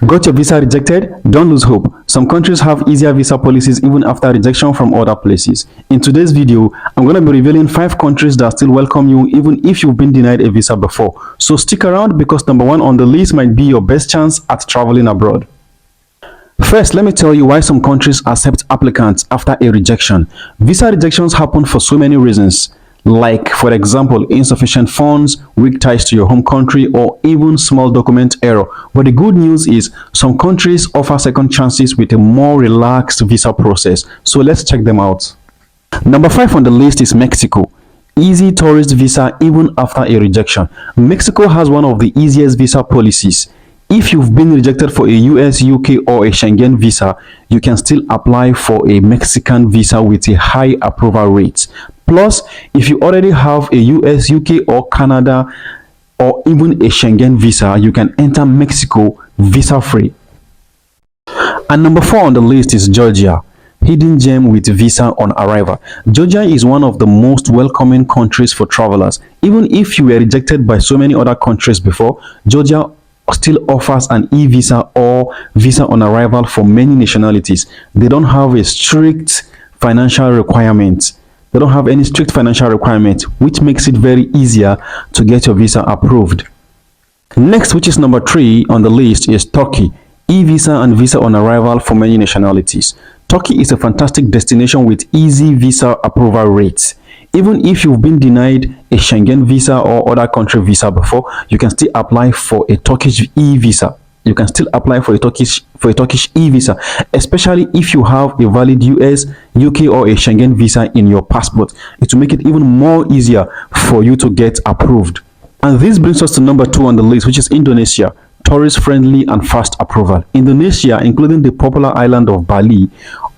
Got your visa rejected? Don't lose hope. Some countries have easier visa policies even after rejection from other places. In today's video, I'm going to be revealing 5 countries that still welcome you even if you've been denied a visa before. So stick around because number 1 on the list might be your best chance at traveling abroad. First, let me tell you why some countries accept applicants after a rejection. Visa rejections happen for so many reasons, like, for example, insufficient funds, weak ties to your home country, or even small document error. But the good news is some countries offer second chances with a more relaxed visa process. So let's check them out. Number 5 on the list is Mexico. Easy tourist visa even after a rejection. Mexico has one of the easiest visa policies. If you've been rejected for a US, UK, or a Schengen visa, you can still apply for a Mexican visa with a high approval rate. Plus, if you already have a US, UK, or Canada, or even a Schengen visa, you can enter Mexico visa-free. And number 4 on the list is Georgia. Hidden gem with visa on arrival. Georgia is one of the most welcoming countries for travelers. Even if you were rejected by so many other countries before, Georgia still offers an e-visa or visa on arrival for many nationalities. They don't have a strict financial requirement. They don't have any strict financial requirement, which makes it very easier to get your visa approved. Next, which is number 3 on the list, is Turkey. E-visa and visa on arrival for many nationalities. Turkey is a fantastic destination with easy visa approval rates. Even if you've been denied a Schengen visa or other country visa before, you can still apply for a Turkish e-visa. You can still apply for a Turkish e-visa, especially if you have a valid US, UK, or a Schengen visa in your passport. It will make it even more easier for you to get approved. And this brings us to number 2 on the list, which is Indonesia. Tourist-friendly and fast approval. Indonesia, including the popular island of Bali,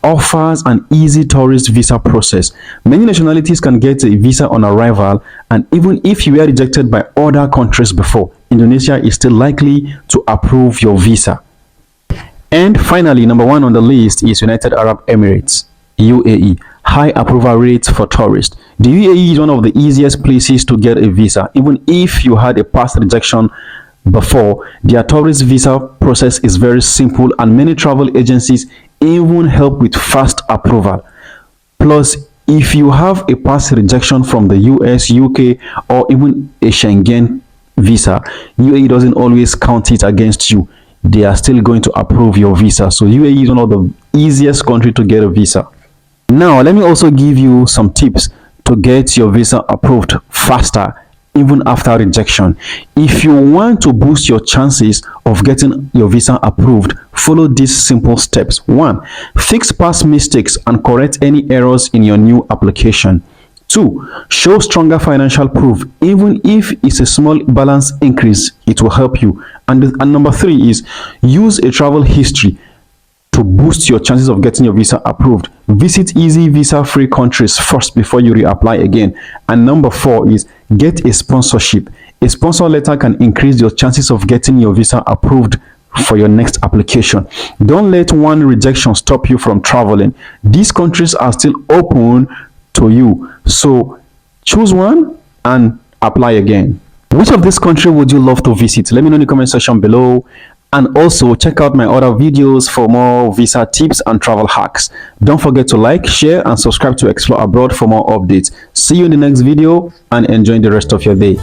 offers an easy tourist visa process. Many nationalities can get a visa on arrival, and even if you were rejected by other countries before, Indonesia is still likely to approve your visa. And finally, number 1 on the list is United Arab Emirates, UAE. High approval rates for tourists. The UAE is one of the easiest places to get a visa, even if you had a past rejection before. Their tourist visa process is very simple, and many travel agencies even help with fast approval. Plus, if you have a past rejection from the US, UK, or even a Schengen visa, UAE doesn't always count it against you. They are still going to approve your visa. So UAE is one of the easiest country to get a visa. Now, let me also give you some tips to get your visa approved faster even after rejection. If you want to boost your chances of getting your visa approved, follow these simple steps. 1. Fix past mistakes and correct any errors in your new application. 2. Show stronger financial proof. Even if it's a small balance increase, it will help you. And number 3 is use a travel history to boost your chances of getting your visa approved. Visit easy visa-free countries first before you reapply again. And number 4 is get a sponsorship. A sponsor letter can increase your chances of getting your visa approved for your next application. Don't let one rejection stop you from traveling. These countries are still open to you. So choose one and apply again. Which of this country would you love to visit? Let me know in the comment section below. And also check out my other videos for more visa tips and travel hacks. Don't forget to like, share, and subscribe to Explore Abroad for more updates. See you in the next video and enjoy the rest of your day.